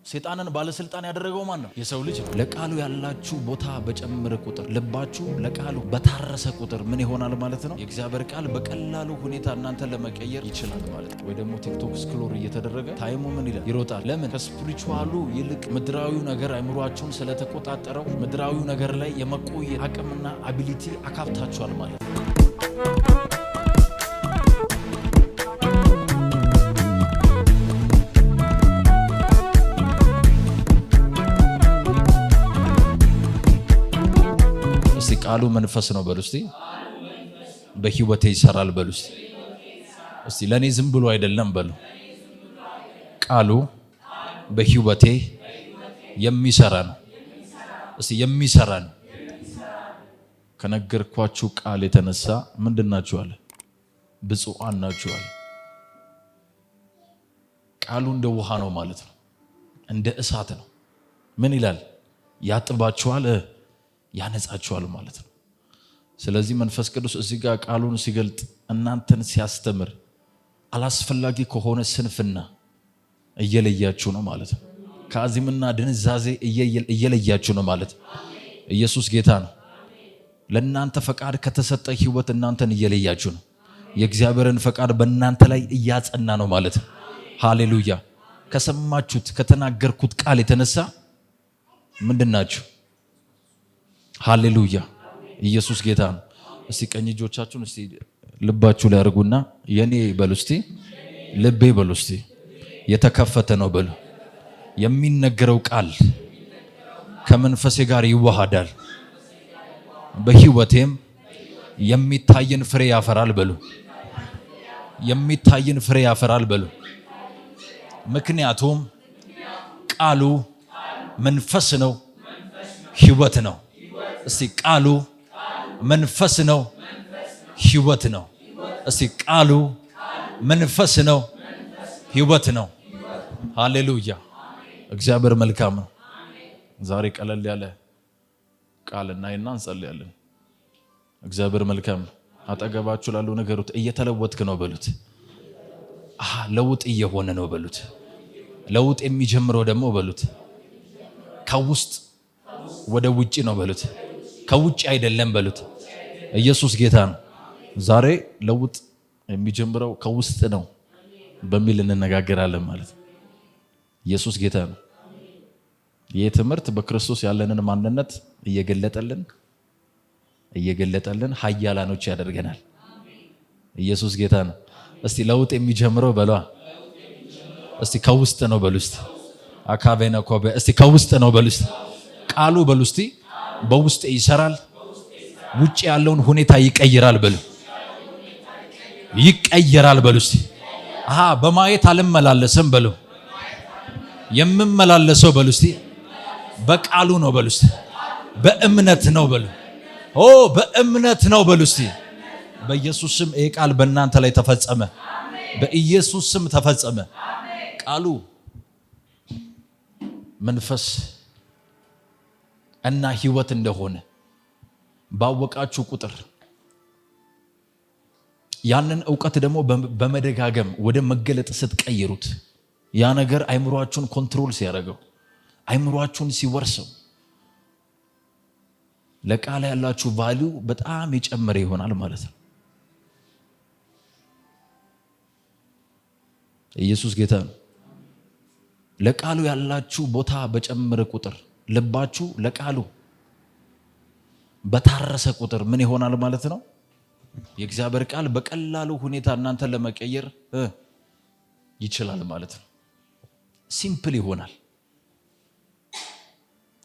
ሰይጣንን ባለስልጣን ያደረገው ማን ነው? የሰው ልጅ ነው። ለቃሉ ያላችሁ ቦታ በጨመረ ቁጥር ልባችሁ ለቃሉ በታረሰ ቁጥር ምን ይሆናል ማለት ነው? የእግዚአብሔር ቃል በቀላሉ ሁኔታ እናንተ ለመቀየር ይችላል ማለት ነው። ወይ ደግሞ ቲክቶክ ስክሮል እየተደረገ ታይሙ ምን ይላል? ይሮጣል። ለምን? ከስፒሪቹዋሉ ይልቅ ምድራዊው ነገር አይምሯችሁን ስለተቆጣጠረው ምድራዊው ነገር ላይ የመቆየት አቅምና አቢሊቲ አካብታችኋል ማለት ነው። ቃሉ መንፈስ ነው በሉ እስቲ። በህይወቴ ይሰራል በሉ እስቲ። እስቲ ለኔ ዝም ብሎ አይደለም በሉ። ቃሉ በህይወቴ የሚሰራ ነው። እስቲ የሚሰራ ነው። ከነገርኳችሁ ቃል የተነሳ ምንድናችሁ አለ? ብፁዓን ናችሁ አለ። ቃሉ እንደ ውሃ ነው ማለት ነው። እንደ እሳት ነው። ምን ይላል? ያጥባችኋል፣ ያነጻችኋል ማለት ነው። ስለዚህ መንፈስ ቅዱስ እዚህ ጋር ቃሉን ሲገልጥ እናንተን ሲያስተምር አላስፈላጊ ከሆነ ስንፍና እየለያችሁ ነው ማለት ነው። ከአዚምና ድንዛዜ እየለያችሁ ነው ማለት ነው። ኢየሱስ ጌታ ነው። ለእናንተ ፈቃድ ከተሰጠ ህይወት እናንተን እየለያችሁ ነው። የእግዚአብሔርን ፈቃድ በእናንተ ላይ እያጸና ነው ማለት ነው። ሃሌሉያ። ከሰማችሁት ከተናገርኩት ቃል የተነሳ ምንድናችሁ? ሃሌሉያ። ኢየሱስ ጌታ ነው። እስቲ ቀኝ እጆቻችሁን እስቲ ልባችሁ ላይ አድርጉና የኔ በሉ እስቲ፣ ልቤ በሉ እስቲ የተከፈተ ነው በሉ። የሚነገረው ቃል ከመንፈሴ ጋር ይዋሃዳል፣ በህይወቴም የሚታየን ፍሬ ያፈራል በሉ። የሚታየን ፍሬ ያፈራል በሉ። ምክንያቱም ቃሉ መንፈስ ነው፣ ህይወት ነው። እስቲ ቃሉ መንፈስ ነው፣ ህይወት ነው። እስቲ ቃሉ መንፈስ ነው፣ ህይወት ነው። ሃሌሉያ። እግዚአብሔር መልካም ነው። ዛሬ ቀለል ያለ ቃል እናይና እንጸልያለን። እግዚአብሔር መልካም ነው። አጠገባችሁ ላሉ ነገሩት እየተለወጥክ ነው በሉት። ለውጥ እየሆነ ነው በሉት። ለውጥ የሚጀምረው ደግሞ በሉት ከውስጥ ወደ ውጪ ነው በሉት። ከውጪ አይደለም በሉት። ኢየሱስ ጌታ ነው። ዛሬ ለውጥ የሚጀምረው ከውስጥ ነው በሚል እንነጋገራለን ማለት ነው። ኢየሱስ ጌታ ነው። ይህ ትምህርት በክርስቶስ ያለንን ማንነት እየገለጠልን ኃያላኖች ያደርገናል። ኢየሱስ ጌታ ነው። እስቲ ለውጥ የሚጀምረው በሏ። እስቲ ከውስጥ ነው በሉ። እስቲ አካቬና ኮበ እስቲ ከውስጥ ነው በሉ። እስቲ ቃሉ በሉ። እስቲ በውስጥ ይሰራል፣ ውጪ ያለውን ሁኔታ ይቀይራል በሉ። ይቀየራል በሉ። እስቲ በማየት አልመላለስም በሉ። የምመላለሰው በሉ። እስቲ በቃሉ ነው በሉ። እስቲ በእምነት ነው በሉ። በእምነት ነው በሉ። እስቲ በኢየሱስ ስም ይሄ ቃል በእናንተ ላይ ተፈጸመ። በኢየሱስ ስም ተፈጸመ። ቃሉ መንፈስ እና ህይወት እንደሆነ ባወቃችሁ ቁጥር ያንን ዕውቀት ደግሞ በመደጋገም ወደ መገለጥ ስትቀይሩት ያ ነገር አይምሯችሁን ኮንትሮል ሲያደርገው አይምሯችሁን ሲወርሰው ለቃል ያላችሁ ቫልዩ በጣም የጨመረ ይሆናል ማለት ነው። ኢየሱስ ጌታ ነው። ለቃሉ ያላችሁ ቦታ በጨመረ ቁጥር ልባችሁ ለቃሉ በታረሰ ቁጥር ምን ይሆናል ማለት ነው? የእግዚአብሔር ቃል በቀላሉ ሁኔታ እናንተ ለመቀየር ይችላል ማለት ነው። ሲምፕል ይሆናል።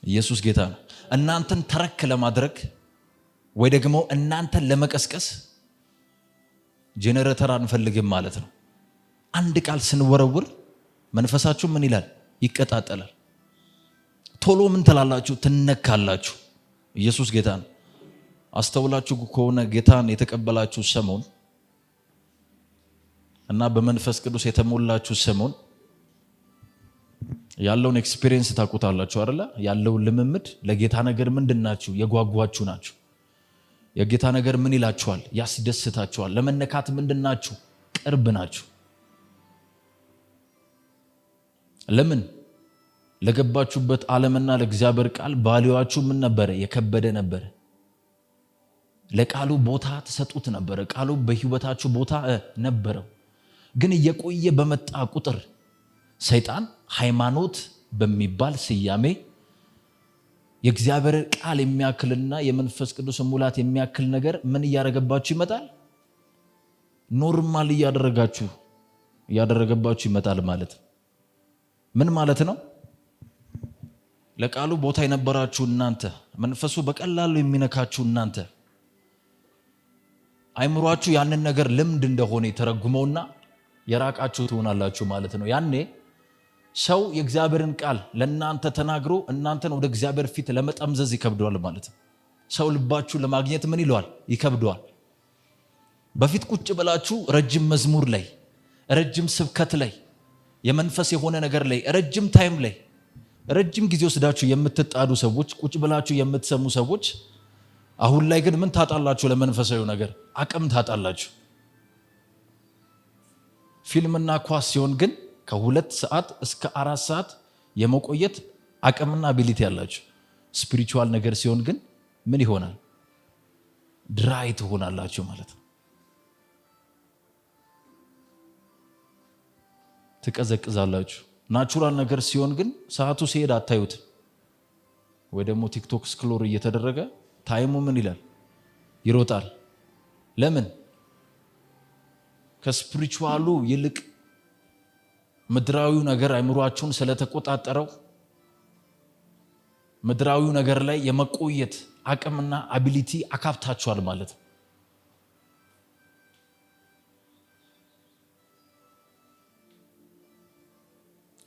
ኢየሱስ ጌታ ነው። እናንተን ተረክ ለማድረግ ወይ ደግሞ እናንተን ለመቀስቀስ ጄኔሬተር አንፈልግም ማለት ነው። አንድ ቃል ስንወረውር መንፈሳችሁ ምን ይላል? ይቀጣጠላል። ቶሎ ምን ትላላችሁ? ትነካላችሁ። ኢየሱስ ጌታ ነው። አስተውላችሁ ከሆነ ጌታን የተቀበላችሁ ሰሞን እና በመንፈስ ቅዱስ የተሞላችሁ ሰሞን ያለውን ኤክስፒሪየንስ ታውቁታላችሁ አይደለ? ያለውን ልምምድ ለጌታ ነገር ምንድናችሁ? የጓጓችሁ ናችሁ። የጌታ ነገር ምን ይላችኋል? ያስደስታችኋል። ለመነካት ምንድናችሁ? ቅርብ ናችሁ። ለምን? ለገባችሁበት ዓለምና ለእግዚአብሔር ቃል ቫልዩአችሁ ምን ነበረ? የከበደ ነበረ። ለቃሉ ቦታ ተሰጡት ነበረ። ቃሉ በህይወታችሁ ቦታ ነበረው። ግን እየቆየ በመጣ ቁጥር ሰይጣን ሃይማኖት በሚባል ስያሜ የእግዚአብሔር ቃል የሚያክልና የመንፈስ ቅዱስ ሙላት የሚያክል ነገር ምን እያደረገባችሁ ይመጣል? ኖርማል እያደረገባችሁ ይመጣል ማለት ምን ማለት ነው? ለቃሉ ቦታ የነበራችሁ እናንተ፣ መንፈሱ በቀላሉ የሚነካችሁ እናንተ፣ አይምሯችሁ ያንን ነገር ልምድ እንደሆነ የተረጉመውና የራቃችሁ ትሆናላችሁ ማለት ነው። ያኔ ሰው የእግዚአብሔርን ቃል ለእናንተ ተናግሮ እናንተን ወደ እግዚአብሔር ፊት ለመጠምዘዝ ይከብደዋል ማለት ነው። ሰው ልባችሁ ለማግኘት ምን ይለዋል? ይከብደዋል። በፊት ቁጭ ብላችሁ ረጅም መዝሙር ላይ፣ ረጅም ስብከት ላይ፣ የመንፈስ የሆነ ነገር ላይ፣ ረጅም ታይም ላይ፣ ረጅም ጊዜ ወስዳችሁ የምትጣዱ ሰዎች፣ ቁጭ ብላችሁ የምትሰሙ ሰዎች አሁን ላይ ግን ምን ታጣላችሁ? ለመንፈሳዊ ነገር አቅም ታጣላችሁ። ፊልምና ኳስ ሲሆን ግን ከ2 ሰዓት እስከ 4 ሰዓት የመቆየት አቅምና አቢሊቲ ያላችሁ። ስፒሪቹዋል ነገር ሲሆን ግን ምን ይሆናል? ድራይ ትሆናላችሁ ማለት ነው። ትቀዘቅዛላችሁ። ናቹራል ነገር ሲሆን ግን ሰዓቱ ሲሄድ አታዩት። ወይ ደግሞ ቲክቶክ ስክሎር እየተደረገ ታይሙ ምን ይላል? ይሮጣል። ለምን? ከስፒሪቹዋሉ ይልቅ ምድራዊው ነገር አይምሯችሁን ስለተቆጣጠረው ምድራዊው ነገር ላይ የመቆየት አቅምና አቢሊቲ አካብታችኋል ማለት ነው።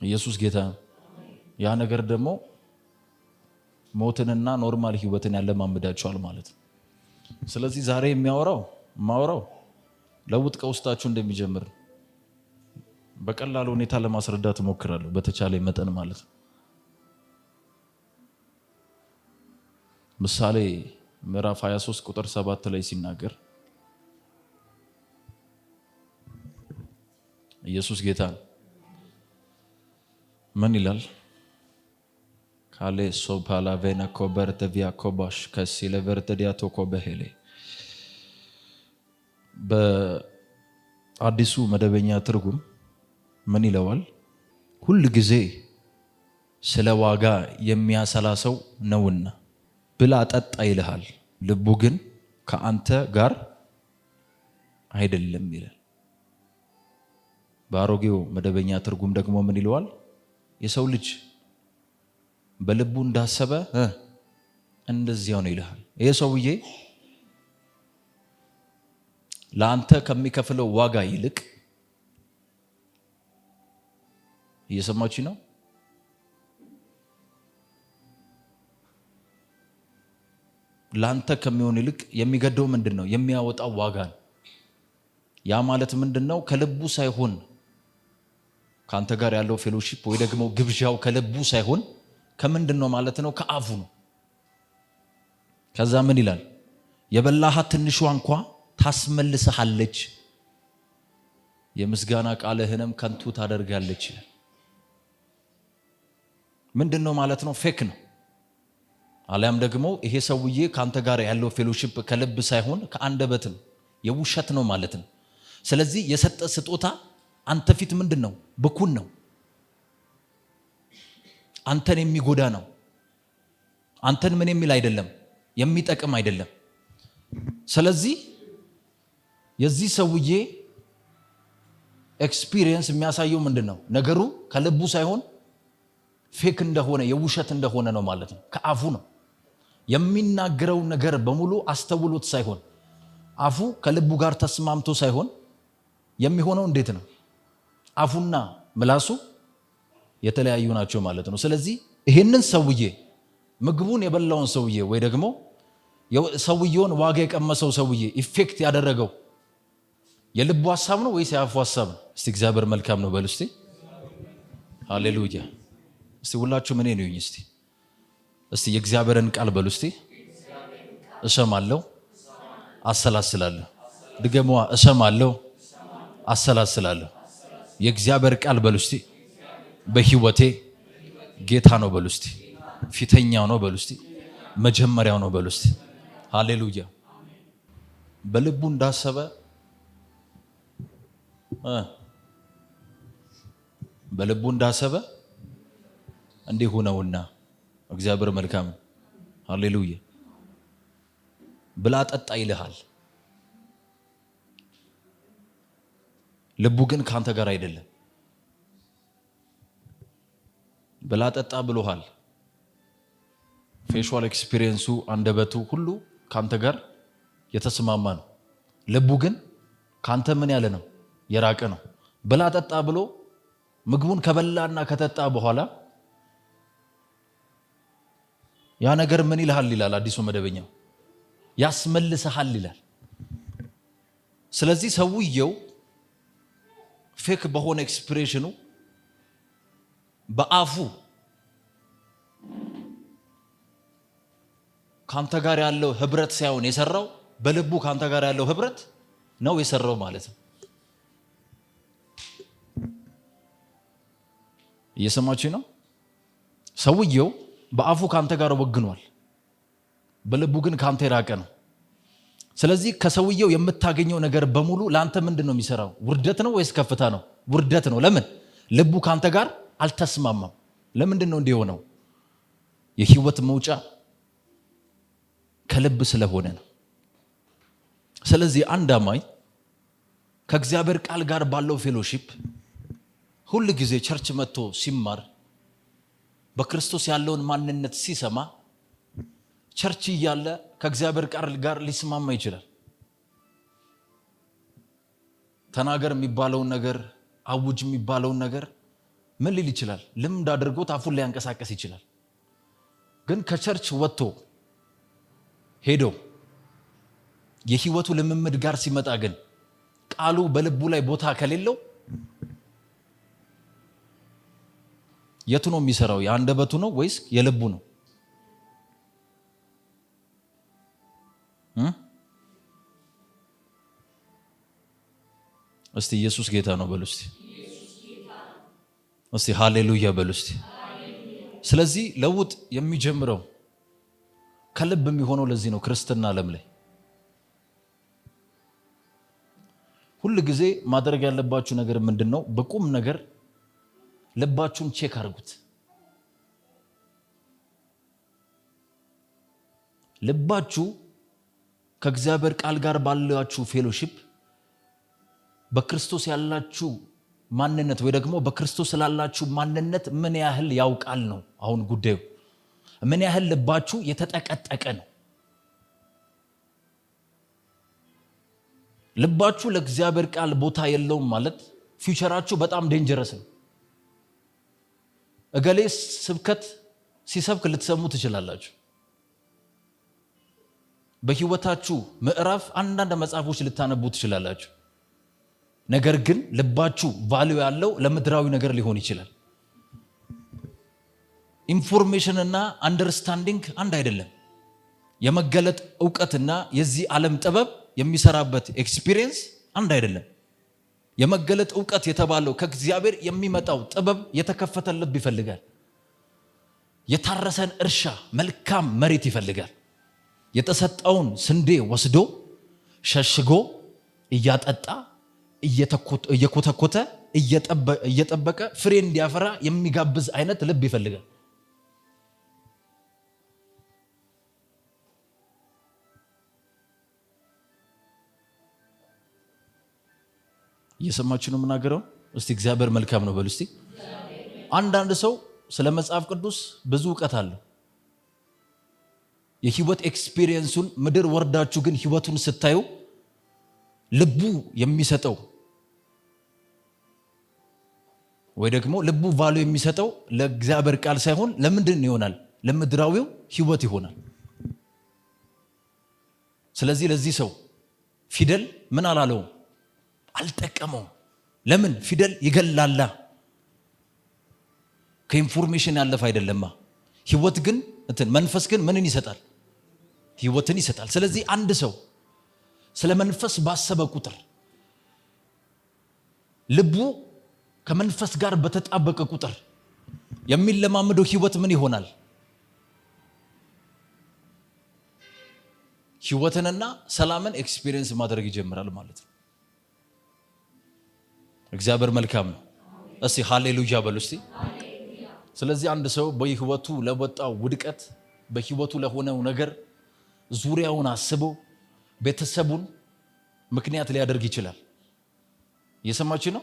ኢየሱስ ጌታ። ያ ነገር ደግሞ ሞትንና ኖርማል ህይወትን ያለማምዳችኋል ማለት ነው። ስለዚህ ዛሬ ማወራው ለውጥ ከውስጣችሁ እንደሚጀምር በቀላል ሁኔታ ለማስረዳት እሞክራለሁ፣ በተቻለ መጠን ማለት ነው። ምሳሌ ምዕራፍ 23 ቁጥር 7 ላይ ሲናገር ኢየሱስ ጌታ ምን ይላል? ካሌ ሶፓላ ቬና ኮበርተ ቪያ ኮባሽ ከሲለ ቨርተዲያቶ ኮበሄሌ በአዲሱ መደበኛ ትርጉም ምን ይለዋል? ሁል ጊዜ ስለ ዋጋ የሚያሰላ ሰው ነውና ብላ ጠጣ ይልሃል፣ ልቡ ግን ከአንተ ጋር አይደለም ይላል። በአሮጌው መደበኛ ትርጉም ደግሞ ምን ይለዋል? የሰው ልጅ በልቡ እንዳሰበ እንደዚያው ነው ይልሃል። ይሄ ሰውዬ ለአንተ ከሚከፍለው ዋጋ ይልቅ እየሰማችሁ ነው? ለአንተ ከሚሆን ይልቅ የሚገደው ምንድን ነው? የሚያወጣው ዋጋ ነው። ያ ማለት ምንድን ነው? ከልቡ ሳይሆን ከአንተ ጋር ያለው ፌሎሺፕ ወይ ደግሞ ግብዣው ከልቡ ሳይሆን ከምንድን ነው ማለት ነው? ከአፉ ነው። ከዛ ምን ይላል? የበላሃት ትንሿ እንኳ ታስመልስሃለች፣ የምስጋና ቃልህንም ከንቱ ታደርጋለች ይላል። ምንድን ነው ማለት ነው? ፌክ ነው። አሊያም ደግሞ ይሄ ሰውዬ ከአንተ ጋር ያለው ፌሎሺፕ ከልብ ሳይሆን ከአንደበት ነው፣ የውሸት ነው ማለት ነው። ስለዚህ የሰጠ ስጦታ አንተ ፊት ምንድን ነው? ብኩን ነው፣ አንተን የሚጎዳ ነው። አንተን ምን የሚል አይደለም፣ የሚጠቅም አይደለም። ስለዚህ የዚህ ሰውዬ ኤክስፒሪየንስ የሚያሳየው ምንድን ነው? ነገሩ ከልቡ ሳይሆን ፌክ እንደሆነ የውሸት እንደሆነ ነው ማለት ነው። ከአፉ ነው የሚናገረው ነገር በሙሉ አስተውሎት ሳይሆን አፉ ከልቡ ጋር ተስማምቶ ሳይሆን የሚሆነው እንዴት ነው? አፉና ምላሱ የተለያዩ ናቸው ማለት ነው። ስለዚህ ይሄንን ሰውዬ ምግቡን የበላውን ሰውዬ ወይ ደግሞ ሰውዬውን ዋጋ የቀመሰው ሰውዬ ኢፌክት ያደረገው የልቡ ሐሳብ ነው ወይስ የአፉ ሐሳብ ነው? እስቲ እግዚአብሔር መልካም ነው በሉ እስቲ። ሃሌሉያ። እስቲ ሁላችሁ ምን ነው? እስቲ የእግዚአብሔርን ቃል በሉ እስቲ። እሰማለሁ፣ አሰላስላለሁ። ድገሟ። እሰማለሁ፣ አሰላስላለሁ። የእግዚአብሔር ቃል በሉ እስቲ በህይወቴ ጌታ ነው በሉ እስቲ። ፊተኛው ነው በሉ እስቲ። መጀመሪያው ነው በሉ እስቲ። ሃሌሉያ። በልቡ እንዳሰበ በልቡ እንዳሰበ እንዲሁ ነውና እግዚአብሔር መልካም። ሃሌሉያ። ብላ ጠጣ ይልሃል። ልቡ ግን ካንተ ጋር አይደለም። ብላ ጠጣ ብሎሃል። ፌሻል ኤክስፒሪየንሱ አንደበቱ ሁሉ ካንተ ጋር የተስማማ ነው። ልቡ ግን ካንተ ምን ያለ ነው? የራቀ ነው። ብላ ጠጣ ብሎ ምግቡን ከበላና ከተጣ በኋላ ያ ነገር ምን ይልሃል ይላል አዲሱ መደበኛው፣ ያስመልሰሃል ይላል። ስለዚህ ሰውየው ፌክ በሆነ ኤክስፕሬሽኑ በአፉ ካንተ ጋር ያለው ህብረት ሳይሆን የሰራው በልቡ ካንተ ጋር ያለው ህብረት ነው የሰራው ማለት ነው። እየሰማችሁ ነው? ሰውየው በአፉ ካንተ ጋር ወግኗል፣ በልቡ ግን ካንተ የራቀ ነው። ስለዚህ ከሰውየው የምታገኘው ነገር በሙሉ ለአንተ ምንድን ነው የሚሰራው? ውርደት ነው ወይስ ከፍታ ነው? ውርደት ነው። ለምን? ልቡ ካንተ ጋር አልተስማማም። ለምንድን ነው እንዲህ ሆነው? የህይወት መውጫ ከልብ ስለሆነ ነው። ስለዚህ አንድ አማኝ ከእግዚአብሔር ቃል ጋር ባለው ፌሎሺፕ ሁል ጊዜ ቸርች መጥቶ ሲማር በክርስቶስ ያለውን ማንነት ሲሰማ ቸርች እያለ ከእግዚአብሔር ቃል ጋር ሊስማማ ይችላል። ተናገር የሚባለውን ነገር፣ አውጅ የሚባለውን ነገር ምን ሊል ይችላል? ልምድ አድርጎት አፉን ሊያንቀሳቀስ ይችላል። ግን ከቸርች ወጥቶ ሄዶ የህይወቱ ልምምድ ጋር ሲመጣ ግን ቃሉ በልቡ ላይ ቦታ ከሌለው የቱ ነው የሚሰራው? የአንደበቱ ነው ወይስ የልቡ ነው? እስቲ ኢየሱስ ጌታ ነው በሉ እስቲ። እስቲ ሃሌሉያ በሉ እስቲ። ስለዚህ ለውጥ የሚጀምረው ከልብ የሚሆነው ለዚህ ነው። ክርስትና ዓለም ላይ ሁል ጊዜ ማድረግ ያለባችሁ ነገር ምንድነው? በቁም ነገር ልባችሁን ቼክ አድርጉት። ልባችሁ ከእግዚአብሔር ቃል ጋር ባላችሁ ፌሎሺፕ በክርስቶስ ያላችሁ ማንነት ወይ ደግሞ በክርስቶስ ስላላችሁ ማንነት ምን ያህል ያውቃል ነው አሁን ጉዳዩ። ምን ያህል ልባችሁ የተጠቀጠቀ ነው። ልባችሁ ለእግዚአብሔር ቃል ቦታ የለውም ማለት ፊውቸራችሁ በጣም ዴንጀረስ ነው። እገሌ ስብከት ሲሰብክ ልትሰሙ ትችላላችሁ። በህይወታችሁ ምዕራፍ አንዳንድ መጽሐፎች ልታነቡ ትችላላችሁ። ነገር ግን ልባችሁ ቫልዩ ያለው ለምድራዊ ነገር ሊሆን ይችላል። ኢንፎርሜሽን እና አንደርስታንዲንግ አንድ አይደለም። የመገለጥ ዕውቀትና የዚህ ዓለም ጥበብ የሚሰራበት ኤክስፒሪየንስ አንድ አይደለም። የመገለጥ ዕውቀት የተባለው ከእግዚአብሔር የሚመጣው ጥበብ የተከፈተ ልብ ይፈልጋል። የታረሰን እርሻ መልካም መሬት ይፈልጋል። የተሰጠውን ስንዴ ወስዶ ሸሽጎ እያጠጣ እየኮተኮተ እየጠበቀ ፍሬ እንዲያፈራ የሚጋብዝ አይነት ልብ ይፈልጋል። እየሰማችሁ ነው የምናገረው? እስቲ እግዚአብሔር መልካም ነው በሉ እስቲ። አንዳንድ ሰው ስለ መጽሐፍ ቅዱስ ብዙ ዕውቀት አለው። የህይወት ኤክስፒሪየንሱን ምድር ወርዳችሁ ግን ህይወቱን ስታዩ ልቡ የሚሰጠው ወይ ደግሞ ልቡ ቫሉ የሚሰጠው ለእግዚአብሔር ቃል ሳይሆን ለምንድን ይሆናል? ለምድራዊው ህይወት ይሆናል። ስለዚህ ለዚህ ሰው ፊደል ምን አላለውም? አልጠቀመው። ለምን? ፊደል ይገላላ። ከኢንፎርሜሽን ያለፈ አይደለማ። ህይወት ግን መንፈስ ግን ምንን ይሰጣል? ህይወትን ይሰጣል። ስለዚህ አንድ ሰው ስለ መንፈስ ባሰበ ቁጥር ልቡ ከመንፈስ ጋር በተጣበቀ ቁጥር የሚለማመደው ህይወት ምን ይሆናል? ህይወትንና ሰላምን ኤክስፒሪየንስ ማድረግ ይጀምራል ማለት ነው። እግዚአብሔር መልካም ነው። እስቲ ሃሌሉያ በሉ እስቲ። ስለዚህ አንድ ሰው በህይወቱ ለወጣው ውድቀት፣ በህይወቱ ለሆነው ነገር ዙሪያውን አስቦ ቤተሰቡን ምክንያት ሊያደርግ ይችላል። እየሰማችሁ ነው?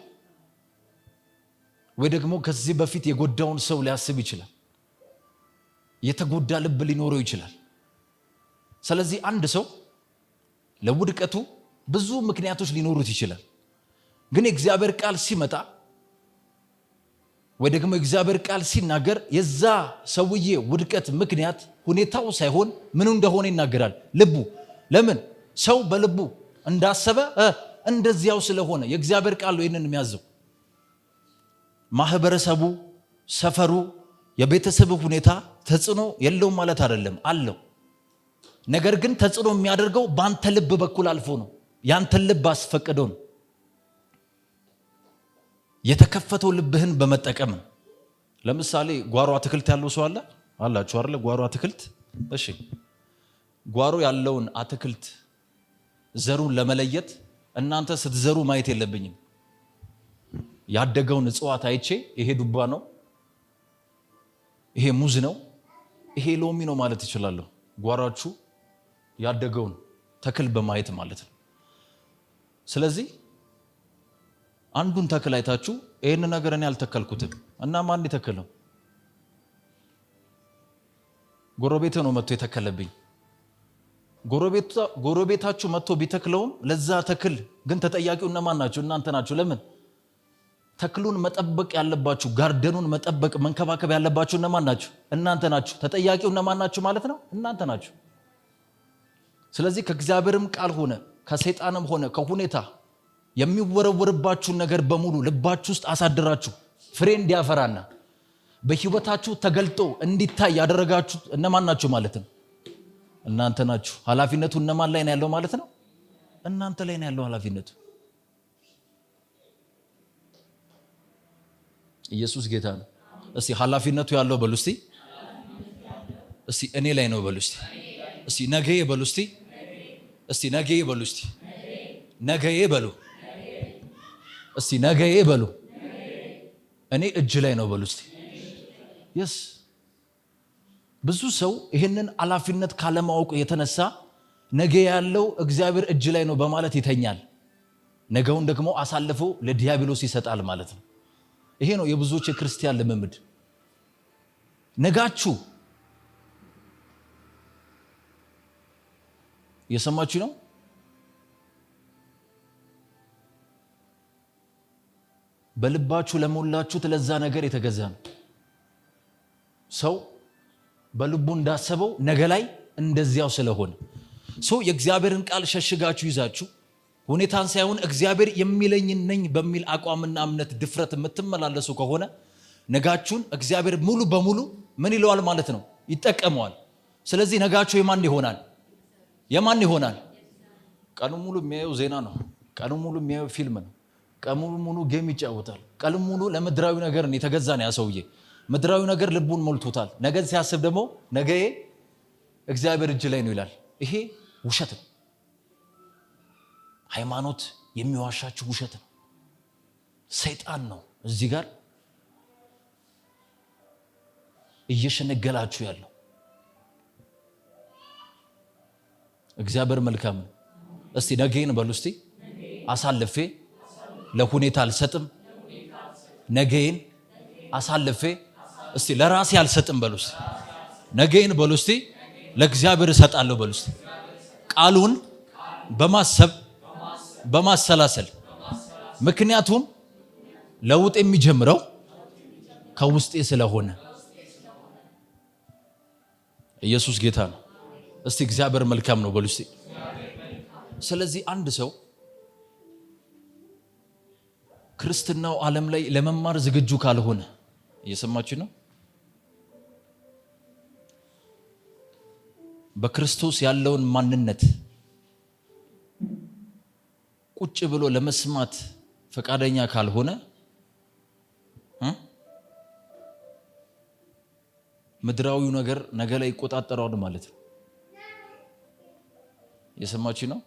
ወይ ደግሞ ከዚህ በፊት የጎዳውን ሰው ሊያስብ ይችላል። የተጎዳ ልብ ሊኖረው ይችላል። ስለዚህ አንድ ሰው ለውድቀቱ ብዙ ምክንያቶች ሊኖሩት ይችላል። ግን የእግዚአብሔር ቃል ሲመጣ ወይ ደግሞ የእግዚአብሔር ቃል ሲናገር የዛ ሰውዬ ውድቀት ምክንያት ሁኔታው ሳይሆን ምኑ እንደሆነ ይናገራል። ልቡ። ለምን? ሰው በልቡ እንዳሰበ እንደዚያው ስለሆነ የእግዚአብሔር ቃል ይህንን የሚያዘው። ማህበረሰቡ፣ ሰፈሩ፣ የቤተሰብ ሁኔታ ተጽዕኖ የለውም ማለት አይደለም፣ አለው። ነገር ግን ተጽዕኖ የሚያደርገው በአንተ ልብ በኩል አልፎ ነው። ያንተን ልብ አስፈቅዶ ነው። የተከፈተው ልብህን በመጠቀም ነው። ለምሳሌ ጓሮ አትክልት ያለው ሰው አለ አላችሁ አይደል? ጓሮ አትክልት። እሺ፣ ጓሮ ያለውን አትክልት ዘሩን ለመለየት እናንተ ስትዘሩ ማየት የለብኝም። ያደገውን እጽዋት አይቼ ይሄ ዱባ ነው፣ ይሄ ሙዝ ነው፣ ይሄ ሎሚ ነው ማለት ይችላለሁ። ጓሯችሁ ያደገውን ተክል በማየት ማለት ነው። ስለዚህ አንዱን ተክል አይታችሁ ይሄን ነገር እኔ አልተከልኩትም እና ማን የተከለው? ጎረቤቴ ነው መጥቶ የተከለብኝ። ጎረቤታችሁ መጥቶ ቢተክለውም ለዛ ተክል ግን ተጠያቂው እነማን ናቸው? እናንተ ናችሁ። ለምን? ተክሉን መጠበቅ ያለባችሁ፣ ጋርደኑን መጠበቅ መንከባከብ ያለባችሁ እነማን ናችሁ? እናንተ ናችሁ። ተጠያቂው እነማን ናችሁ ማለት ነው? እናንተ ናችሁ። ስለዚህ ከእግዚአብሔርም ቃል ሆነ ከሰይጣንም ሆነ ከሁኔታ የሚወረወርባችሁን ነገር በሙሉ ልባችሁ ውስጥ አሳድራችሁ ፍሬ እንዲያፈራና በህይወታችሁ ተገልጦ እንዲታይ ያደረጋችሁ እነማን ናችሁ ማለት ነው? እናንተ ናችሁ። ኃላፊነቱ እነማን ላይ ነው ያለው ማለት ነው? እናንተ ላይ ነው ያለው ኃላፊነቱ። ኢየሱስ ጌታ ነው። እስቲ ኃላፊነቱ ያለው በሉ እስቲ። እስቲ እኔ ላይ ነው በሉ እስቲ። እስቲ ነገዬ በሉ እስቲ። እስቲ ነገዬ በሉ እስቲ። ነገዬ በሉ እስቲ። ነገዬ በሉ። እኔ እጅ ላይ ነው በሉ እስቲ። የስ ብዙ ሰው ይህንን ኃላፊነት ካለማወቁ የተነሳ ነገ ያለው እግዚአብሔር እጅ ላይ ነው በማለት ይተኛል። ነገውን ደግሞ አሳልፎ ለዲያብሎስ ይሰጣል ማለት ነው። ይሄ ነው የብዙዎች የክርስቲያን ልምምድ። ነጋችሁ እየሰማችሁ ነው? በልባችሁ ለሞላችሁት ለዛ ነገር የተገዛ ነው። ሰው በልቡ እንዳሰበው ነገ ላይ እንደዚያው ስለሆነ ሰው የእግዚአብሔርን ቃል ሸሽጋችሁ ይዛችሁ ሁኔታን ሳይሆን እግዚአብሔር የሚለኝ ነኝ በሚል አቋምና እምነት ድፍረት የምትመላለሱ ከሆነ ነጋችሁን እግዚአብሔር ሙሉ በሙሉ ምን ይለዋል ማለት ነው? ይጠቀመዋል። ስለዚህ ነጋችሁ የማን ይሆናል? የማን ይሆናል? ቀኑ ሙሉ የሚያየው ዜና ነው። ቀኑ ሙሉ የሚያየው ፊልም ነው። ቀኑ ሙሉ ጌም ይጫወታል። ቀኑ ሙሉ ለምድራዊ ነገር የተገዛ ነው ያ ሰውዬ። ምድራዊ ነገር ልቡን ሞልቶታል። ነገን ሲያስብ ደግሞ ነገዬ እግዚአብሔር እጅ ላይ ነው ይላል። ይሄ ውሸት ነው። ሃይማኖት የሚዋሻችሁ ውሸት ነው። ሰይጣን ነው እዚህ ጋር እየሸነገላችሁ ያለው። እግዚአብሔር መልካም ነው። እስቲ ነገዬን በሉ እስቲ። አሳልፌ ለሁኔታ አልሰጥም። ነገዬን አሳልፌ እስቲ ለራሴ አልሰጥም በሉ እስቲ። ነገዬን በሉ እስቲ ለእግዚአብሔር እሰጣለሁ በሉ እስቲ። ቃሉን በማሰብ በማሰላሰል። ምክንያቱም ለውጥ የሚጀምረው ከውስጤ ስለሆነ። ኢየሱስ ጌታ ነው። እስቲ እግዚአብሔር መልካም ነው በሉ እስቲ። ስለዚህ አንድ ሰው ክርስትናው ዓለም ላይ ለመማር ዝግጁ ካልሆነ፣ እየሰማችሁ ነው? በክርስቶስ ያለውን ማንነት ቁጭ ብሎ ለመስማት ፈቃደኛ ካልሆነ ምድራዊው ነገር ነገ ላይ ይቆጣጠረዋል ማለት ነው። የሰማች ነው።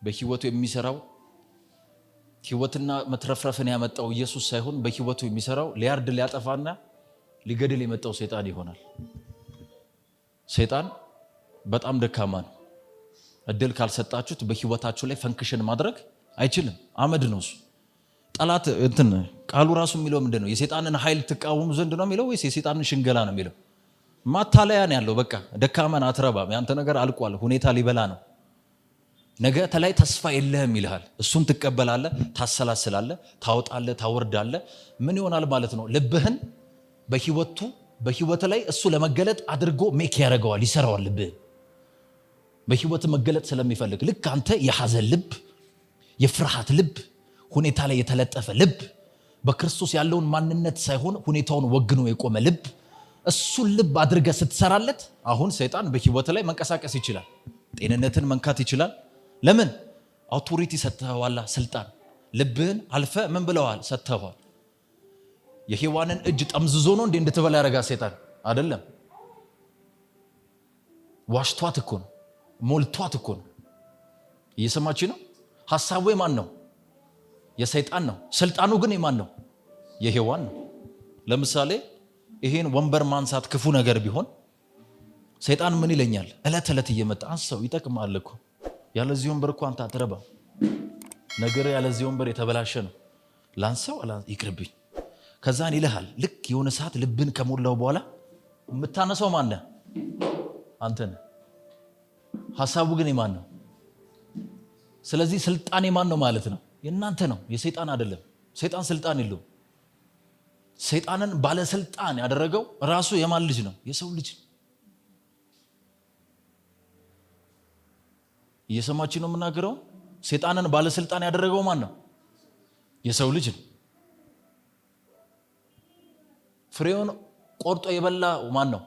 በህይወቱ የሚሰራው ህይወትና መትረፍረፍን ያመጣው ኢየሱስ ሳይሆን በህይወቱ የሚሰራው ሊያርድ ሊያጠፋና ሊገድል የመጣው ሰይጣን ይሆናል። ሰይጣን በጣም ደካማ ነው። እድል ካልሰጣችሁት በህይወታችሁ ላይ ፈንክሽን ማድረግ አይችልም። አመድ ነው እሱ። ጠላት ቃሉ ራሱ የሚለው ምንድነው? የሰይጣንን ኃይል ትቃወሙ ዘንድ ነው የሚለው ወይስ የሰይጣንን ሽንገላ ነው የሚለው? ማታለያ ነው ያለው። በቃ ደካማን አትረባም፣ ያንተ ነገር አልቋል፣ ሁኔታ ሊበላ ነው፣ ነገ ተላይ ተስፋ የለህም ይልሃል። እሱን ትቀበላለህ፣ ታሰላስላለህ፣ ታወጣለህ፣ ታወርዳለህ። ምን ይሆናል ማለት ነው? ልብህን በህይወት ላይ እሱ ለመገለጥ አድርጎ ሜክ ያደርገዋል፣ ይሰራዋል። ልብህን በህይወት መገለጥ ስለሚፈልግ ልክ አንተ የሐዘን ልብ፣ የፍርሃት ልብ፣ ሁኔታ ላይ የተለጠፈ ልብ፣ በክርስቶስ ያለውን ማንነት ሳይሆን ሁኔታውን ወግኖ የቆመ ልብ፣ እሱን ልብ አድርገህ ስትሰራለት አሁን ሰይጣን በህይወት ላይ መንቀሳቀስ ይችላል። ጤንነትን መንካት ይችላል። ለምን? አውቶሪቲ ሰጥተዋላ፣ ስልጣን። ልብህን አልፈ ምን ብለዋል? ሰጥተዋል። የሔዋንን እጅ ጠምዝዞ ነው እንዴ እንድትበላ ያደረጋት ሰይጣን? አይደለም። ዋሽቷት እኮ ነው፣ ሞልቷት እኮ ነው። እየሰማች ነው። ሐሳቡ የማን ነው? የሰይጣን ነው። ስልጣኑ ግን የማን ነው? የሔዋን ነው። ለምሳሌ ይሄን ወንበር ማንሳት ክፉ ነገር ቢሆን ሰይጣን ምን ይለኛል? እለት እለት እየመጣ አንሰው ይጠቅማል እኮ፣ ያለዚህ ወንበር እኮ አንተ አትረባ፣ ነገር ያለዚህ ወንበር የተበላሸ ነው፣ ላንሰው ይቅርብኝ። ከዛን ይልሃል። ልክ የሆነ ሰዓት ልብን ከሞላው በኋላ የምታነሳው ማን ነህ? አንተ ነህ። ሐሳቡ ግን የማን ነው? ስለዚህ ስልጣን የማን ነው ማለት ነው? የእናንተ ነው፣ የሰይጣን አይደለም። ሰይጣን ስልጣን የለውም። ሰይጣንን ባለስልጣን ያደረገው ራሱ የማን ልጅ ነው? የሰው ልጅ። እየሰማች ነው የምናገረው? ሰይጣንን ባለስልጣን ያደረገው ማን ነው? የሰው ልጅ ነው። ፍሬውን ቆርጦ የበላ ማን ነው?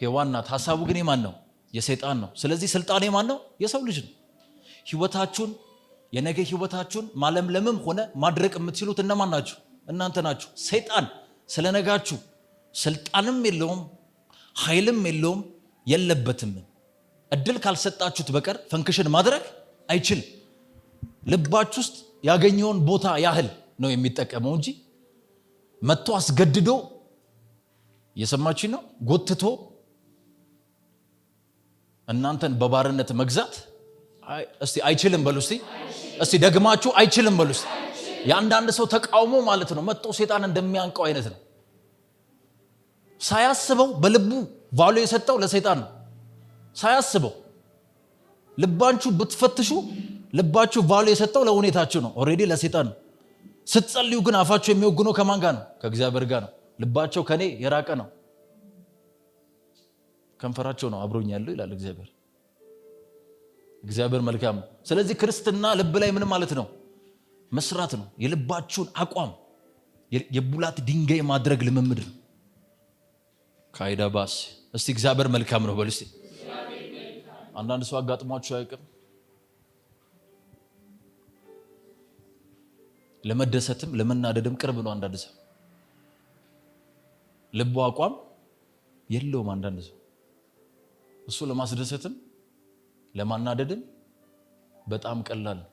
ሔዋን ናት። ሐሳቡ ግን የማን ነው? የሰይጣን ነው። ስለዚህ ስልጣን የማን ነው? የሰው ልጅ ነው። ህይወታችሁን፣ የነገ ህይወታችሁን ማለምለምም ሆነ ማድረቅ የምትችሉት እነማን ናችሁ? እናንተ ናችሁ። ሰይጣን ስለነጋችሁ ስልጣንም የለውም፣ ኃይልም የለውም፣ የለበትም። እድል ካልሰጣችሁት በቀር ፈንክሽን ማድረግ አይችልም። ልባችሁ ውስጥ ያገኘውን ቦታ ያህል ነው የሚጠቀመው እንጂ መጥቶ አስገድዶ የሰማች ነው ጎትቶ እናንተን በባርነት መግዛት እስቲ አይችልም በሉ። እስቲ ደግማችሁ አይችልም በሉ። የአንዳንድ ሰው ተቃውሞ ማለት ነው መጥቶ ሰይጣን እንደሚያንቀው አይነት ነው። ሳያስበው በልቡ ቫሉ የሰጠው ለሰይጣን ነው። ሳያስበው ልባችሁ ብትፈትሹ ልባችሁ ቫሉ የሰጠው ለሁኔታችሁ ነው። ኦሬዲ ለሰይጣን ነው። ስትጸልዩ ግን አፋችሁ የሚወግነው ከማን ጋር ነው? ከእግዚአብሔር ጋር ነው። ልባቸው ከኔ የራቀ ነው፣ ከንፈራቸው ነው አብሮኝ ያለው ይላል እግዚአብሔር። እግዚአብሔር መልካም ነው። ስለዚህ ክርስትና ልብ ላይ ምን ማለት ነው? መስራት ነው። የልባችሁን አቋም የቡላት ድንጋይ ማድረግ ልምምድ ነው። ካይዳባስ እስቲ እግዚአብሔር መልካም ነው በሉ። እስቲ አንዳንድ ሰው አጋጥሟችሁ አይቀርም? ለመደሰትም ለመናደድም ቅርብ ነው። አንዳንድ ሰው ልቡ አቋም የለውም። አንዳንድ ሰው እሱ ለማስደሰትም ለማናደድም በጣም ቀላል ነው።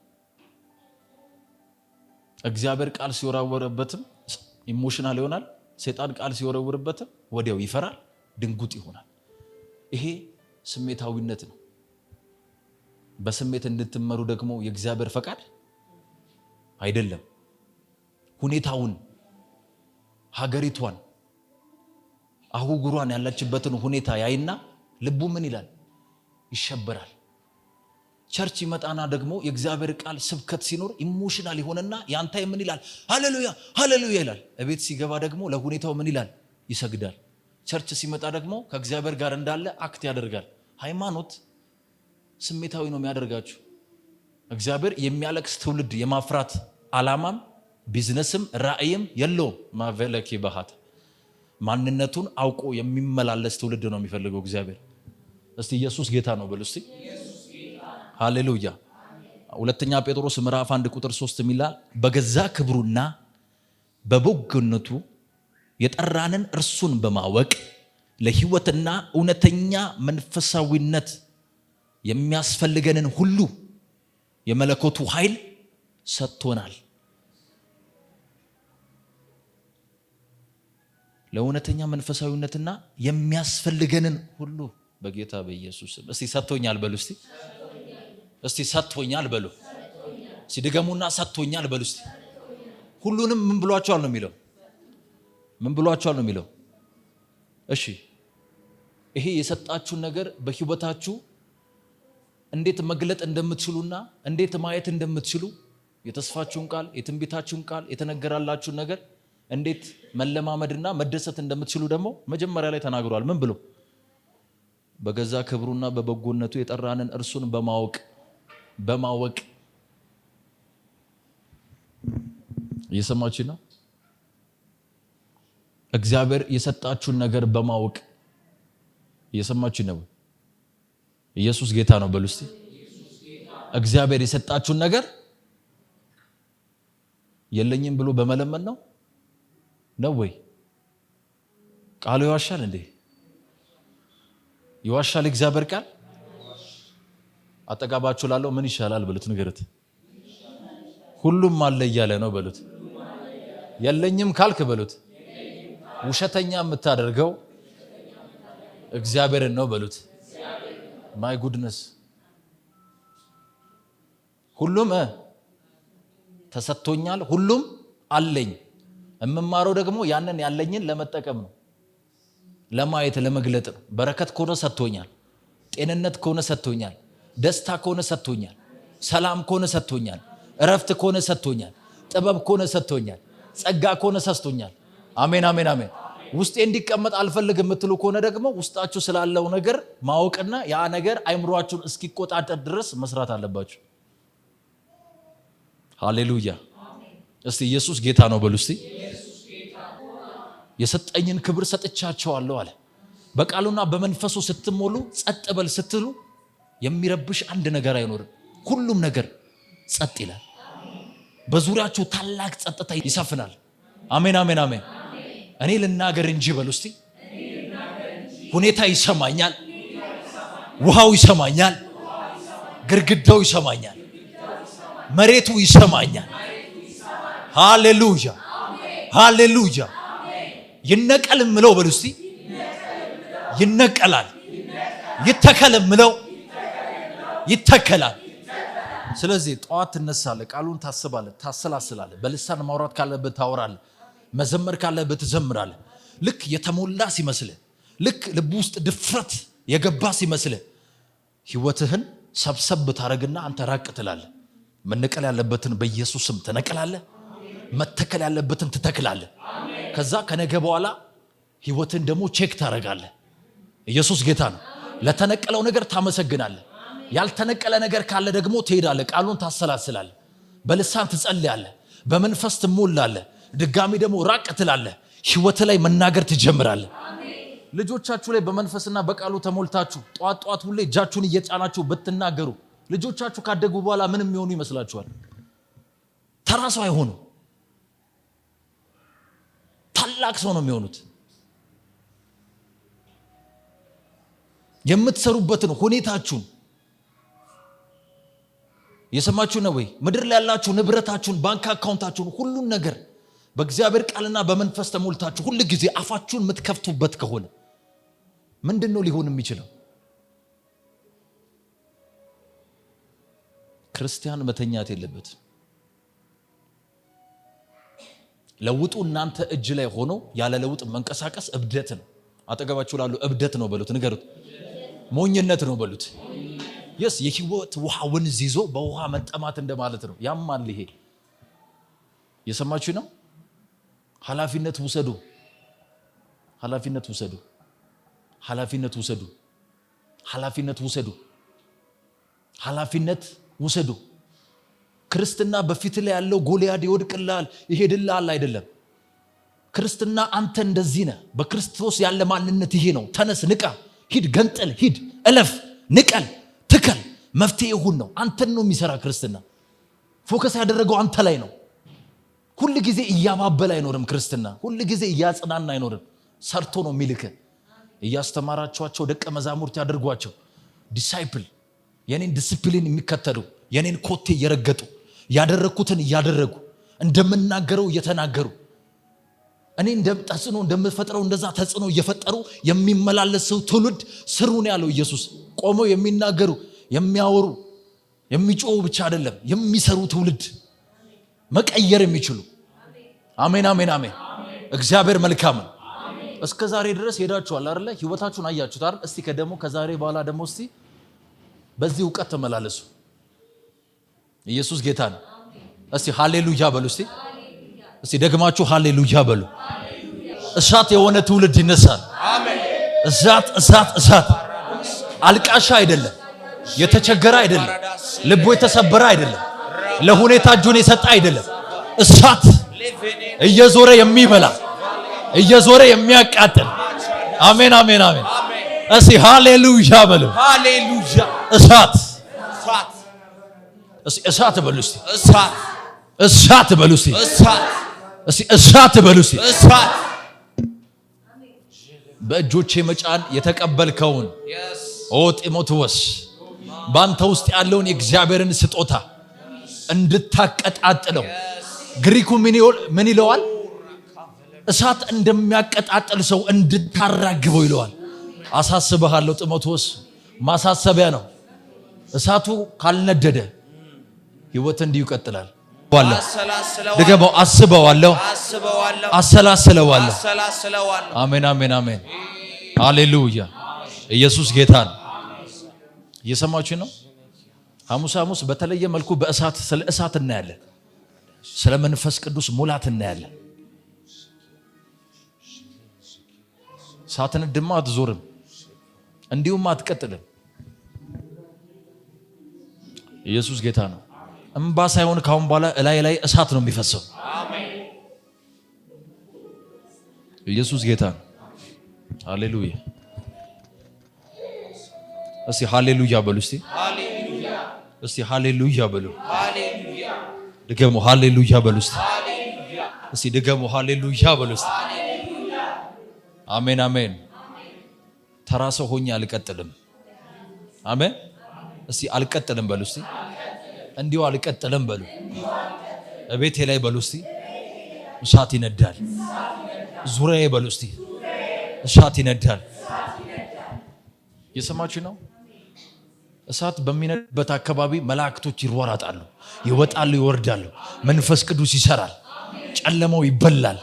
እግዚአብሔር ቃል ሲወራወርበትም ኢሞሽናል ይሆናል። ሰይጣን ቃል ሲወረውርበትም ወዲያው ይፈራል፣ ድንጉጥ ይሆናል። ይሄ ስሜታዊነት ነው። በስሜት እንድትመሩ ደግሞ የእግዚአብሔር ፈቃድ አይደለም። ሁኔታውን፣ ሀገሪቷን፣ አህጉሯን ያለችበትን ሁኔታ ያይና ልቡ ምን ይላል? ይሸበራል። ቸርች ይመጣና ደግሞ የእግዚአብሔር ቃል ስብከት ሲኖር ኢሞሽናል ይሆንና ያንተ ምን ይላል? ሃሌሉያ ሃሌሉያ ይላል። እቤት ሲገባ ደግሞ ለሁኔታው ምን ይላል? ይሰግዳል። ቸርች ሲመጣ ደግሞ ከእግዚአብሔር ጋር እንዳለ አክት ያደርጋል። ሃይማኖት ስሜታዊ ነው የሚያደርጋችሁ። እግዚአብሔር የሚያለቅስ ትውልድ የማፍራት ዓላማም ቢዝነስም ራእይም የለውም። ማቨለኪ ባህት ማንነቱን አውቆ የሚመላለስ ትውልድ ነው የሚፈልገው እግዚአብሔር። እስቲ ኢየሱስ ጌታ ነው በሉ። እስቲ ሃሌሉያ። ሁለተኛ ጴጥሮስ ምዕራፍ 1 ቁጥር 3 ይላል በገዛ ክብሩና በበጎነቱ የጠራንን እርሱን በማወቅ ለሕይወትና እውነተኛ መንፈሳዊነት የሚያስፈልገንን ሁሉ የመለኮቱ ኃይል ሰጥቶናል። ለእውነተኛ መንፈሳዊነትና የሚያስፈልገንን ሁሉ በጌታ በኢየሱስ ስም እስቲ ሰጥቶኛል በሉ። እስቲ ሰጥቶኛል በሉ። እስቲ ድገሙና ሰጥቶኛል በሉ። እስቲ ሁሉንም ምን ብሏቸዋል ነው የሚለው? ምን ብሏቸዋል ነው የሚለው? እሺ ይሄ የሰጣችሁን ነገር በሕይወታችሁ እንዴት መግለጥ እንደምትችሉና እንዴት ማየት እንደምትችሉ የተስፋችሁን ቃል፣ የትንቢታችሁን ቃል፣ የተነገራላችሁን ነገር እንዴት መለማመድና መደሰት እንደምትችሉ ደግሞ መጀመሪያ ላይ ተናግሯል። ምን ብሎ? በገዛ ክብሩና በበጎነቱ የጠራንን እርሱን በማወቅ እየሰማችሁ ነው። እግዚአብሔር የሰጣችሁን ነገር በማወቅ እየሰማችሁ ነው። ኢየሱስ ጌታ ነው በሉ እስቲ። እግዚአብሔር የሰጣችሁን ነገር የለኝም ብሎ በመለመን ነው ወይ? ቃሉ ይዋሻል እንዴ? ይዋሻል እግዚአብሔር ቃል? አጠጋባችሁ ላለው ምን ይሻላል በሉት፣ ንገሩት። ሁሉም አለ እያለ ነው በሉት። የለኝም ካልክ በሉት ውሸተኛ የምታደርገው እግዚአብሔርን ነው በሉት። ማይ ጉድነስ ሁሉም ተሰጥቶኛል፣ ሁሉም አለኝ። የምማረው ደግሞ ያንን ያለኝን ለመጠቀም ነው፣ ለማየት ለመግለጥ ነው። በረከት ከሆነ ሰጥቶኛል፣ ጤንነት ከሆነ ሰጥቶኛል፣ ደስታ ከሆነ ሰጥቶኛል፣ ሰላም ከሆነ ሰጥቶኛል፣ እረፍት ከሆነ ሰጥቶኛል፣ ጥበብ ከሆነ ሰጥቶኛል፣ ጸጋ ከሆነ ሰጥቶኛል። አሜን አሜን አሜን። ውስጤ እንዲቀመጥ አልፈልግ የምትሉ ከሆነ ደግሞ ውስጣችሁ ስላለው ነገር ማወቅና ያ ነገር አይምሯችሁን እስኪቆጣጠር ድረስ መስራት አለባችሁ። ሃሌሉያ። እስቲ ኢየሱስ ጌታ ነው በሉ እስቲ። የሰጠኝን ክብር ሰጥቻቸዋለሁ አለ። በቃሉና በመንፈሱ ስትሞሉ ጸጥ በል ስትሉ የሚረብሽ አንድ ነገር አይኖርም። ሁሉም ነገር ጸጥ ይላል። በዙሪያችሁ ታላቅ ጸጥታ ይሰፍናል። አሜን አሜን አሜን። እኔ ልናገር እንጂ በሉ እስቲ። ሁኔታ ይሰማኛል፣ ውሃው ይሰማኛል፣ ግድግዳው ይሰማኛል፣ መሬቱ ይሰማኛል። ሃሌሉያ ሃሌሉያ። ይነቀል ምለው በሉ እስቲ። ይነቀላል። ይተከል ምለው ይተከላል። ስለዚህ ጠዋት ትነሳለህ፣ ቃሉን ታስባለህ፣ ታሰላስላለህ። በልሳን ማውራት ካለበት ታወራለህ፣ መዘመር ካለበት ትዘምራለህ። ልክ የተሞላ ሲመስልህ፣ ልክ ልብ ውስጥ ድፍረት የገባ ሲመስልህ ህይወትህን ሰብሰብ ታረግና አንተ ራቅ ትላለህ። መነቀል ያለበትን በኢየሱስም ትነቀላለህ፣ መተከል ያለበትን ትተክላለህ። ከዛ ከነገ በኋላ ህይወትን ደግሞ ቼክ ታረጋለህ። ኢየሱስ ጌታ ነው። ለተነቀለው ነገር ታመሰግናለህ። ያልተነቀለ ነገር ካለ ደግሞ ትሄዳለህ፣ ቃሉን ታሰላስላለህ፣ በልሳን ትጸልያለህ፣ በመንፈስ ትሞላለህ። ድጋሚ ደግሞ ራቅ ትላለህ፣ ህይወት ላይ መናገር ትጀምራለህ። ልጆቻችሁ ላይ በመንፈስና በቃሉ ተሞልታችሁ ጧት ጧት ሁሌ እጃችሁን እየጫናችሁ ብትናገሩ ልጆቻችሁ ካደጉ በኋላ ምንም የሚሆኑ ይመስላችኋል? ተራ ሰው አይሆኑ፣ ታላቅ ሰው ነው የሚሆኑት። የምትሰሩበትን ሁኔታችሁን የሰማችሁ ነው ወይ? ምድር ላይ ያላችሁ ንብረታችሁን፣ ባንክ አካውንታችሁን፣ ሁሉን ነገር በእግዚአብሔር ቃልና በመንፈስ ተሞልታችሁ ሁሉ ጊዜ አፋችሁን የምትከፍቱበት ከሆነ ምንድን ነው ሊሆን የሚችለው? ክርስቲያን መተኛት የለበት። ለውጡ እናንተ እጅ ላይ ሆኖ ያለ ለውጥ መንቀሳቀስ እብደት ነው። አጠገባችሁ ላሉ እብደት ነው በሉት፣ ንገሩት። ሞኝነት ነው በሉት። የህይወት ውሃ ወንዝ ይዞ በውሃ መጠማት እንደማለት ነው። ያማል ይሄ። የሰማችሁ ነው። ኃላፊነት ውሰዱ፣ ኃላፊነት ውሰዱ፣ ኃላፊነት ውሰዱ፣ ኃላፊነት ውሰዱ፣ ኃላፊነት ውሰዱ። ክርስትና በፊት ላይ ያለው ጎልያድ ይወድቅልሃል ይሄድልሃል አይደለም። ክርስትና አንተ እንደዚህ ነህ። በክርስቶስ ያለ ማንነት ይሄ ነው። ተነስ፣ ንቃ፣ ሂድ፣ ገንጠል፣ ሂድ፣ እለፍ፣ ንቀል፣ ትከል፣ መፍትሄ ይሁን ነው። አንተን ነው የሚሰራ ክርስትና። ፎከስ ያደረገው አንተ ላይ ነው። ሁሉ ጊዜ እያባበለ አይኖርም ክርስትና። ሁሉ ጊዜ እያጽናና አይኖርም። ሰርቶ ነው የሚልክ። እያስተማራቸዋቸው ደቀ መዛሙርት ያደርጓቸው ዲሳይፕል የኔን ዲሲፕሊን የሚከተሉ የኔን ኮቴ እየረገጡ ያደረኩትን እያደረጉ እንደምናገረው እየተናገሩ እኔ ተጽዕኖ እንደምፈጥረው እንደዛ ተጽዕኖ እየፈጠሩ የሚመላለሰው ትውልድ ስሩ ነው ያለው ኢየሱስ። ቆመው የሚናገሩ የሚያወሩ የሚጮሁ ብቻ አይደለም የሚሰሩ ትውልድ መቀየር የሚችሉ። አሜን አሜን አሜን። እግዚአብሔር መልካም ነው። እስከ ዛሬ ድረስ ሄዳችኋል አይደል? ህይወታችሁን አያችሁት አይደል? እስቲ ከዛሬ በኋላ ደግሞ እስቲ በዚህ ዕውቀት ተመላለሱ። ኢየሱስ ጌታ ነው። እስቲ ሃሌሉያ በሉ። እስቲ ደግማችሁ ሃሌሉያ በሉ። እሳት የሆነ ትውልድ ይነሳል። አሜን። እሳት አልቃሻ አይደለም፣ የተቸገረ አይደለም፣ ልቡ የተሰበረ አይደለም፣ ለሁኔታ እጁን የሰጠ አይደለም። እሳት እየዞረ የሚበላ እየዞረ የሚያቃጥል። አሜን አሜን አሜን። እስቲ ሃሌሉያ በሉ። ሃሌሉያ። እሳት እሳት በሉ። እሳት በሉ። እሳት በሉ። በእጆቼ መጫን የተቀበልከውን ኦ ጢሞቴዎስ ባንተ ውስጥ ያለውን የእግዚአብሔርን ስጦታ እንድታቀጣጥለው። ግሪኩ ምን ይለዋል? እሳት እንደሚያቀጣጥል ሰው እንድታራግበው ይለዋል። አሳስበሃለሁ ጢሞቴዎስ፣ ማሳሰቢያ ነው። እሳቱ ካልነደደ ህይወት እንዲሁ ይቀጥላል። ድገመው። አስበዋለሁ፣ አሰላስለዋለሁ። አሜን አሜን አሜን። ሃሌሉያ። ኢየሱስ ጌታ ነው። እየሰማችሁ ነው? ሐሙስ በተለየ መልኩ ስለ እሳት እናያለን። ስለ መንፈስ ቅዱስ ሙላት እናያለን። እሳትን ድማ አትዞርም፣ እንዲሁም አትቀጥልም። ኢየሱስ ጌታ ነው። እንባ ሳይሆን ካሁን በኋላ ላይ እሳት ነው የሚፈሰው። ኢየሱስ ጌታ ነው። ሃሌሉያ። እስቲ ሃሌሉያ በሉ። እስቲ ሃሌሉያ በሉ። ድገሙ። ሃሌሉያ በሉ። እስቲ ድገሙ። ሃሌሉያ በሉ። አሜን አሜን። ተራ ሰው ሆኜ አልቀጥልም። አሜን። እስቲ አልቀጥልም በሉ። እስቲ እንዲሁ አልቀጥልም በሉ። እቤቴ ላይ በሉ። እስቲ እሳት ይነዳል። ዙሪያዬ በሉ። እስቲ እሳት ይነዳል። የሰማችሁ ነው? እሳት በሚነድበት አካባቢ መላእክቶች ይሯራጣሉ፣ ይወጣሉ፣ ይወርዳሉ። መንፈስ ቅዱስ ይሰራል። ጨለማው ይበላል።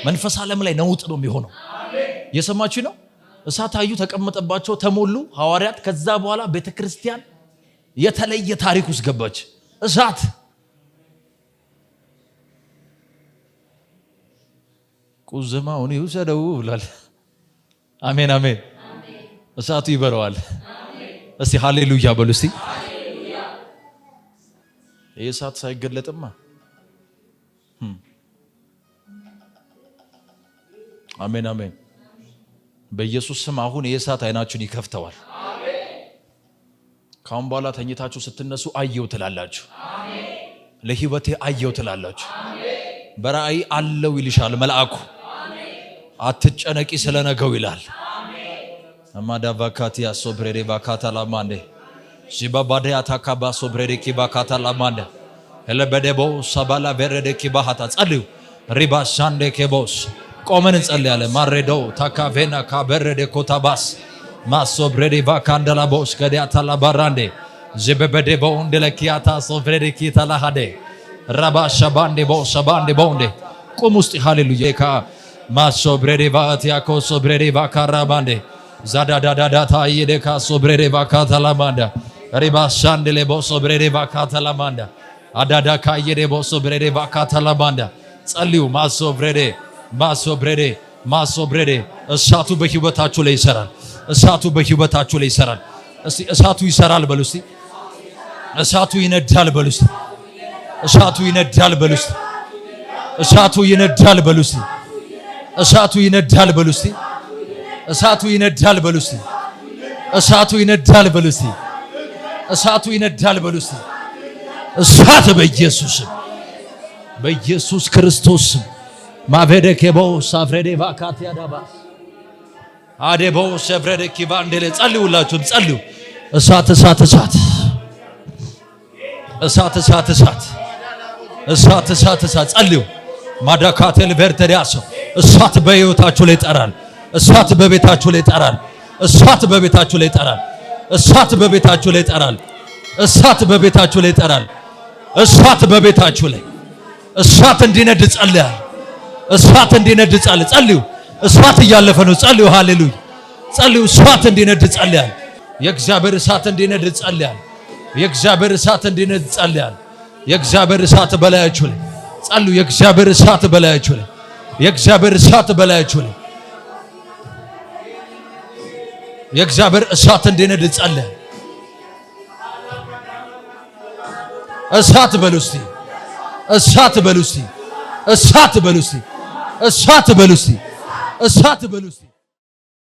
መንፈስ ዓለም ላይ ነውጥ ነው የሚሆነው። የሰማችሁ ነው? እሳት አዩ፣ ተቀመጠባቸው፣ ተሞሉ ሐዋርያት። ከዛ በኋላ ቤተክርስቲያን የተለየ ታሪክ ውስጥ ገባች። እሳት ቁዝማውን ይውሰደው ብሏል። አሜን አሜን። እሳቱ ይበረዋል። እስቲ ሃሌሉያ በሉ። እስቲ ይህ እሳት ሳይገለጥማ አሜን አሜን። በኢየሱስ ስም አሁን የእሳት አይናችሁን ይከፍተዋል። ካሁን በኋላ ተኝታችሁ ስትነሱ አየው ትላላችሁ። ለህይወቴ አየው ትላላችሁ። በራእይ አለው ይልሻል መልአኩ። አትጨነቂ ስለነገው ይላል። አማዳቫካቲ አሶብሬሬ ባካታ ላማንዴ ዚባባዴ አታካባ ሶብሬሬ ኪባካታ ላማንዴ ለበደቦ ሰባላ በረደ ኪባሃታ ጸልዩ ሪባ ሻንዴ ኬቦስ ቆመን እንጸልያለን። ማሬዶ ታካቬና ካበረደ ኮታባስ ማሶብሬሬ ባካንደላ ቦስ ከዲያታ ላባራንዴ ዚበበደቦ እንደለኪያታ ሶብሬሬ ኪታላሃዴ ረባ ሻባንዴ ቦ ሻባንዴ ቦንዴ ቁም ውስጥ ሃሌሉያ ካ ማሶብሬሬ ባቲያ ኮሶብሬሬ ባካራባንዴ ዛዳዳዳዳታ ይደካ ሶብሬሬ ባካታ ላማንዳ ሪባ ሻንዴሌ ቦ ሶብሬሬ ባካታ ላማንዳ አዳዳካ ይደ ቦ ሶብሬሬ ባካታ ላማንዳ ጸልዩ ማሶብሬሬ እሳቱ በህይወታችሁ ላይ ይሰራል። እሳቱ በህይወታችሁ ላይ ይሰራል። እስቲ እሳቱ ይሰራል በሉ። እስቲ እሳቱ ይነዳል በሉ። እስቲ እሳቱ ይነዳል በሉ። እስቲ እሳቱ ይነዳል በሉ። እስቲ እሳቱ ይነዳል በሉ። እስቲ እሳቱ ይነዳል በሉ። እስቲ እሳቱ ይነዳል በሉ። እስቲ እሳቱ ይነዳል በሉ። እስቲ እሳት በኢየሱስ በኢየሱስ ክርስቶስ ማቬደከቦ ሳፍሬዴ ቫካቲያ ዳባስ አዴቦ ሰፍሬዴ ኪቫንዴሌ ጸልዩላችሁ ጸልዩ። እሳት እሳት እሳት እሳት እሳት እሳት እሳት እሳት እሳት ጸልዩ። ማዳካቴል ቨርተዲያስ እሳት በሕይወታችሁ ላይ ይጠራል። እሳት በቤታችሁ ላይ ይጠራል። እሳት በቤታችሁ ላይ ይጠራል። እሳት በቤታችሁ ላይ ይጠራል። እሳት በቤታችሁ ላይ ይጠራል። እሳት በቤታችሁ ላይ እሳት እንዲነድ ጸልያል። እሳት እንዲነድ ጸልዩ። እሳት እያለፈ ነው። ጸልዩ። ሃሌሉያ ጸልዩ። እሳት እንዲነድ ጸልያል። የእግዚአብሔር እሳት እንዲነድ ጸልያል። የእግዚአብሔር እሳት እንዲነድ ጸልያል። የእግዚአብሔር እሳት በላያችሁ ላይ ጸልዩ። የእግዚአብሔር እሳት በላያችሁ ላይ የእግዚአብሔር እሳት በላያችሁ ላይ የእግዚአብሔር እሳት እንዲነድ ጸልያል። እሳት በሉ እስቲ እሳት በሉ እስቲ እሳት በሉ እስቲ እሳት በሉ እስቲ እሳት በሉ እስቲ